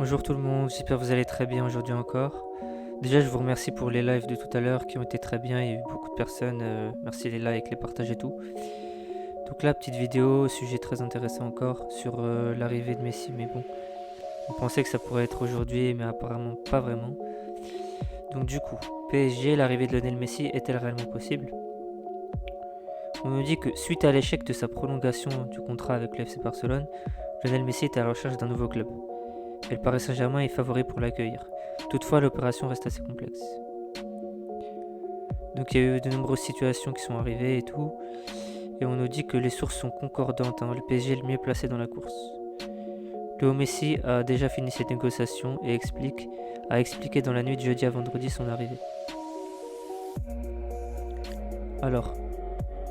Bonjour tout le monde, j'espère que vous allez très bien aujourd'hui encore. Déjà, je vous remercie pour les lives de tout à l'heure qui ont été très bien, il y a eu beaucoup de personnes, merci les likes, les partages et tout. Donc là, petite vidéo, sujet très intéressant encore sur l'arrivée de Messi, mais bon, on pensait que ça pourrait être aujourd'hui, mais apparemment pas vraiment. Donc du coup, PSG, l'arrivée de Lionel Messi est-elle réellement possible? On nous dit que suite à l'échec de sa prolongation du contrat avec le FC Barcelone, Lionel Messi est à la recherche d'un nouveau club. Et le Paris Saint-Germain est favori pour l'accueillir. Toutefois, l'opération reste assez complexe. Donc il y a eu de nombreuses situations qui sont arrivées et tout. Et on nous dit que les sources sont concordantes. Le PSG est le mieux placé dans la course. Léo Messi a déjà fini ses négociations et a expliqué dans la nuit de jeudi à vendredi son arrivée. Alors,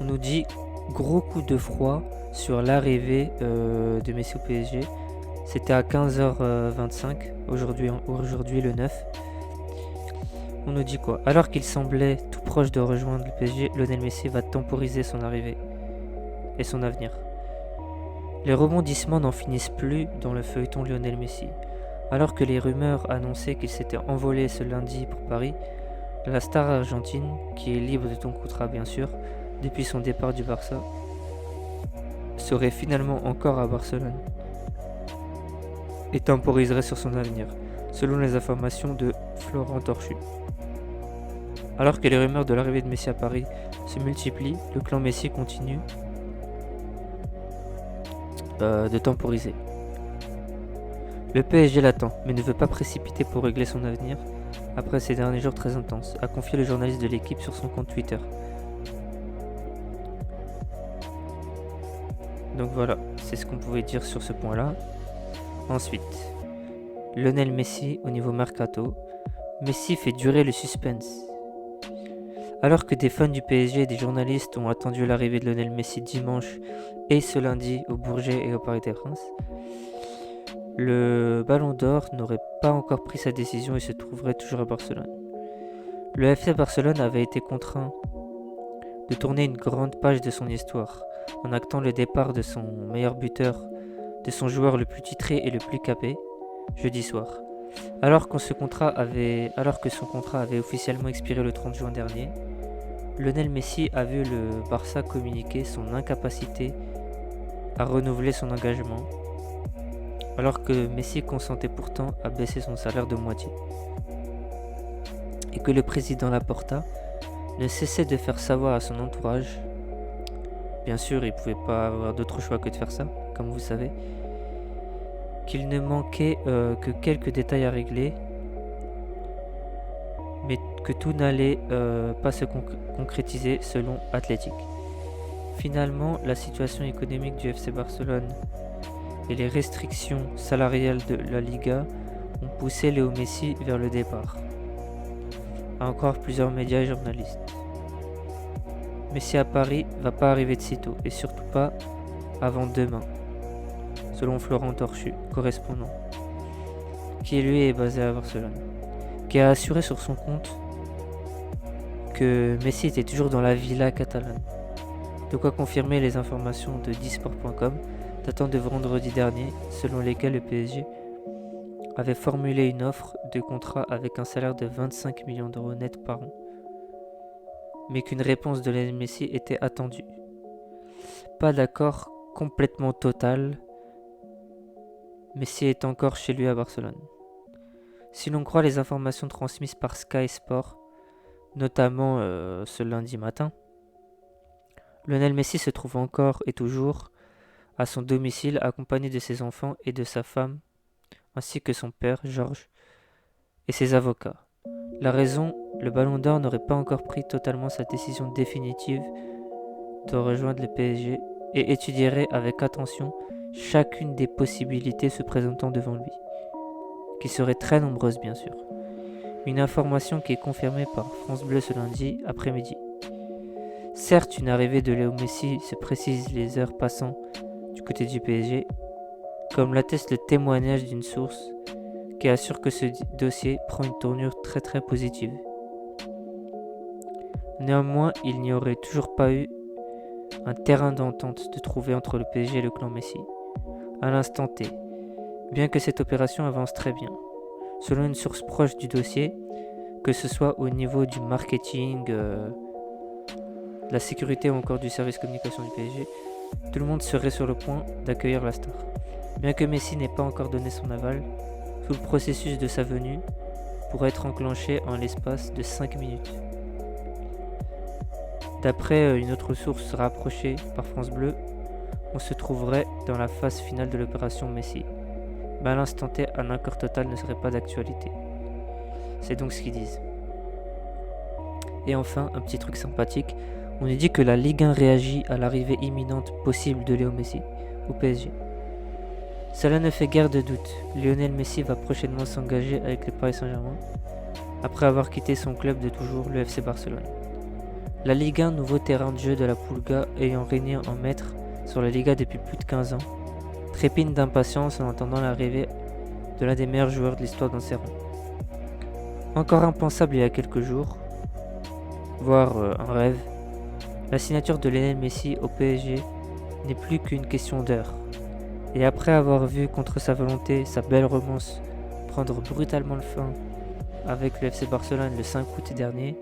on nous dit gros coup de froid sur l'arrivée de Messi au PSG. C'était à 15h25, aujourd'hui le 9. On nous dit quoi? Alors qu'il semblait tout proche de rejoindre le PSG, Lionel Messi va temporiser son arrivée et son avenir. Les rebondissements n'en finissent plus dans le feuilleton Lionel Messi. Alors que les rumeurs annonçaient qu'il s'était envolé ce lundi pour Paris, la star argentine, qui est libre de ton contrat bien sûr, depuis son départ du Barça, serait finalement encore à Barcelone et temporiserait sur son avenir, selon les informations de Florent Torchu. Alors que les rumeurs de l'arrivée de Messi à Paris se multiplient, le clan Messi continue de temporiser. Le PSG l'attend, mais ne veut pas précipiter pour régler son avenir après ces derniers jours très intenses, a confié le journaliste de l'équipe sur son compte Twitter. Donc voilà, c'est ce qu'on pouvait dire sur ce point-là. Ensuite, Lionel Messi au niveau mercato. Messi fait durer le suspense. Alors que des fans du PSG et des journalistes ont attendu l'arrivée de Lionel Messi dimanche et ce lundi au Bourget et au Parc des Princes, le Ballon d'Or n'aurait pas encore pris sa décision et se trouverait toujours à Barcelone. Le FC Barcelone avait été contraint de tourner une grande page de son histoire en actant le départ de son meilleur buteur, de son joueur le plus titré et le plus capé, jeudi soir. Alors que son contrat avait officiellement expiré le 30 juin dernier, Lionel Messi a vu le Barça communiquer son incapacité à renouveler son engagement, alors que Messi consentait pourtant à baisser son salaire de moitié. Et que le président Laporta ne cessait de faire savoir à son entourage, bien sûr il ne pouvait pas avoir d'autre choix que de faire ça, comme vous savez, qu'il ne manquait que quelques détails à régler, mais que tout n'allait pas se concrétiser selon Athletic. Finalement, la situation économique du FC Barcelone et les restrictions salariales de la Liga ont poussé Léo Messi vers le départ, à encore plusieurs médias et journalistes. Messi à Paris va pas arriver de sitôt, et surtout pas avant demain, selon Florent Torchu, correspondant, qui lui est basé à Barcelone, qui a assuré sur son compte que Messi était toujours dans la villa catalane. De quoi confirmer les informations de disport.com datant de vendredi dernier, selon lesquelles le PSG avait formulé une offre de contrat avec un salaire de 25 millions d'euros net par an, mais qu'une réponse de Lionel Messi était attendue. Pas d'accord complètement total, Messi est encore chez lui à Barcelone. Si l'on croit les informations transmises par Sky Sport, notamment ce lundi matin, Lionel Messi se trouve encore et toujours à son domicile accompagné de ses enfants et de sa femme, ainsi que son père, Georges, et ses avocats. La raison, le Ballon d'Or n'aurait pas encore pris totalement sa décision définitive de rejoindre le PSG et étudierait avec attention chacune des possibilités se présentant devant lui, qui seraient très nombreuses bien sûr. Une information qui est confirmée par France Bleu ce lundi après-midi. Certes, une arrivée de Léo Messi se précise les heures passant du côté du PSG, comme l'atteste le témoignage d'une source qui assure que ce dossier prend une tournure très positive. Néanmoins, il n'y aurait toujours pas eu un terrain d'entente de trouver entre le PSG et le clan Messi. À l'instant T, bien que cette opération avance très bien. Selon une source proche du dossier, que ce soit au niveau du marketing, de la sécurité ou encore du service communication du PSG, tout le monde serait sur le point d'accueillir la star. Bien que Messi n'ait pas encore donné son aval, tout le processus de sa venue pourrait être enclenché en l'espace de 5 minutes. D'après une autre source rapprochée par France Bleu, on se trouverait dans la phase finale de l'opération Messi. Mais à l'instant T, un accord total ne serait pas d'actualité. C'est donc ce qu'ils disent. Et enfin, un petit truc sympathique, on nous dit que la Ligue 1 réagit à l'arrivée imminente possible de Léo Messi au PSG. Cela ne fait guère de doute, Lionel Messi va prochainement s'engager avec le Paris Saint-Germain, après avoir quitté son club de toujours, le FC Barcelone. La Ligue 1, nouveau terrain de jeu de la Pulga ayant régné en maître sur la Liga depuis plus de 15 ans, trépigne d'impatience en attendant l'arrivée de l'un des meilleurs joueurs de l'histoire dans ses rangs. Encore impensable il y a quelques jours, voire un rêve, la signature de Lionel Messi au PSG n'est plus qu'une question d'heure. Et après avoir vu contre sa volonté sa belle romance prendre brutalement le fin avec le FC Barcelone le 5 août dernier,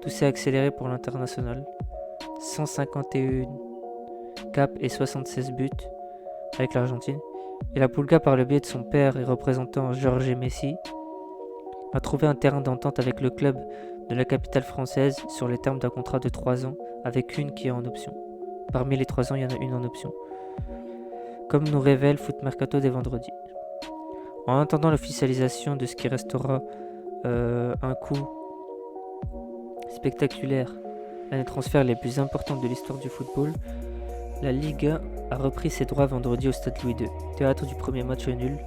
tout s'est accéléré pour l'international. 151 caps et 76 buts avec l'Argentine. Et la Pulga, par le biais de son père et représentant Jorge Messi, a trouvé un terrain d'entente avec le club de la capitale française sur les termes d'un contrat de 3 ans avec une qui est en option. Parmi les 3 ans, il y en a une en option, comme nous révèle Foot Mercato dès vendredi. En attendant l'officialisation de ce qui restera un coup spectaculaire, l'un des transferts les plus importants de l'histoire du football, la Ligue 1 a repris ses droits vendredi au stade Louis II, théâtre du premier match nul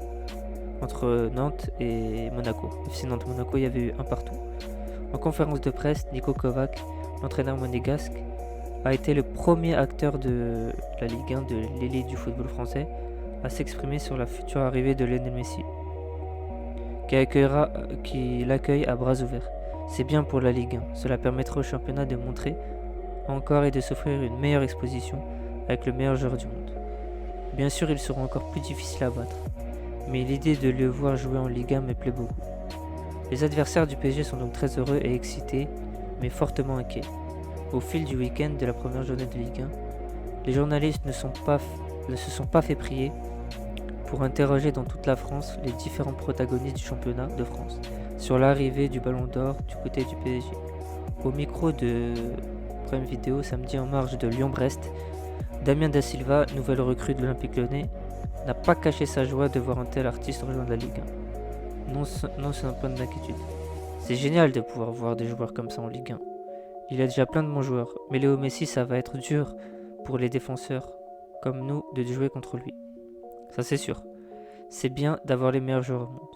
entre Nantes et Monaco. FC Nantes-Monaco, il y avait eu un partout. En conférence de presse, Niko Kovac, l'entraîneur monégasque, a été le premier acteur de la Ligue 1, de l'élite du football français, à s'exprimer sur la future arrivée de Lionel Messi, qui l'accueille à bras ouverts. C'est bien pour la Ligue 1, cela permettra au championnat de montrer encore et de s'offrir une meilleure exposition avec le meilleur joueur du monde. Bien sûr, ils seront encore plus difficiles à battre, mais l'idée de le voir jouer en Ligue 1 me plaît beaucoup. Les adversaires du PSG sont donc très heureux et excités, mais fortement inquiets. Au fil du week-end de la première journée de Ligue 1, les journalistes ne se sont pas fait prier pour interroger dans toute la France les différents protagonistes du championnat de France sur l'arrivée du Ballon d'Or du côté du PSG. Au micro de Prime Vidéo samedi en marge de Lyon-Brest, Damien Da Silva, nouvelle recrue de l'Olympique Lyonnais, n'a pas caché sa joie de voir un tel artiste rejoindre la Ligue 1. Non, c'est un point d'inquiétude. C'est génial de pouvoir voir des joueurs comme ça en Ligue 1. Il y a déjà plein de bons joueurs, mais Léo Messi, ça va être dur pour les défenseurs comme nous de jouer contre lui. Ça c'est sûr. C'est bien d'avoir les meilleurs joueurs au monde.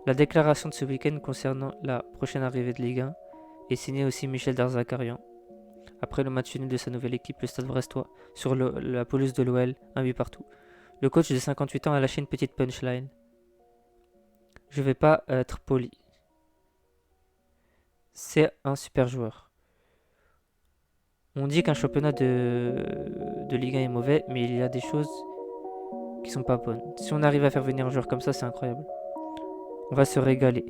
La déclaration de ce week-end concernant la prochaine arrivée de Ligue 1 est signée aussi Michel Darzacarian. Après le match nul de sa nouvelle équipe, le Stade Brestois, sur la pelouse de l'OL, un but partout. Le coach de 58 ans a lâché une petite punchline. Je vais pas être poli. C'est un super joueur. On dit qu'un championnat de Ligue 1 est mauvais, mais il y a des choses qui sont pas bonnes. Si on arrive à faire venir un joueur comme ça, c'est incroyable. On va se régaler.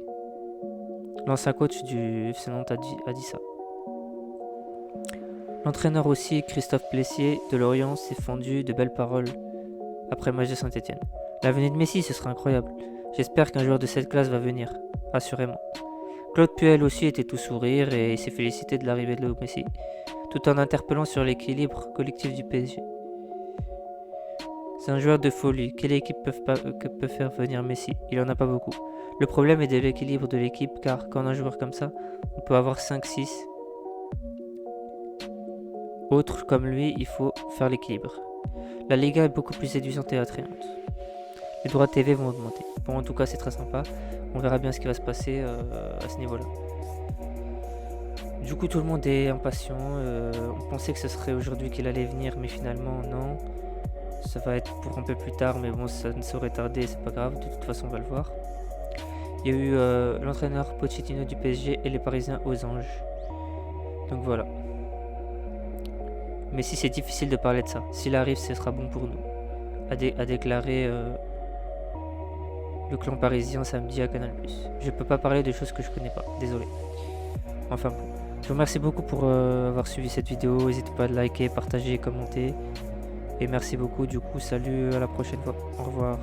L'ancien coach du FC Nantes a dit ça. L'entraîneur aussi, Christophe Plessier de Lorient, s'est fendu de belles paroles après le match de Saint-Etienne. La venue de Messi, ce sera incroyable. J'espère qu'un joueur de cette classe va venir, assurément. Claude Puel aussi était tout sourire et s'est félicité de l'arrivée de Léo Messi, tout en interpellant sur l'équilibre collectif du PSG. C'est un joueur de folie. Quelle équipe peut faire venir Messi? Il en a pas beaucoup. Le problème est de l'équilibre de l'équipe, car quand on a un joueur comme ça, on peut avoir 5-6 autres comme lui, il faut faire l'équilibre. La Liga est beaucoup plus séduisante et attrayante. Les droits TV vont augmenter. Bon, en tout cas, c'est très sympa. On verra bien ce qui va se passer à ce niveau-là. Du coup, tout le monde est impatient. On pensait que ce serait aujourd'hui qu'il allait venir, mais finalement, non. Ça va être pour un peu plus tard, mais bon, ça ne saurait tarder, c'est pas grave. De toute façon, on va le voir. Il y a eu l'entraîneur Pochettino du PSG et les Parisiens aux Anges. Donc voilà. Mais si c'est difficile de parler de ça, s'il arrive, ce sera bon pour nous, a déclaré le clan parisien samedi à Canal+. Je peux pas parler de choses que je connais pas, désolé. Enfin bon. Je vous remercie beaucoup pour avoir suivi cette vidéo. N'hésitez pas à liker, partager, commenter. Et merci beaucoup. Du coup, salut, à la prochaine fois. Au revoir.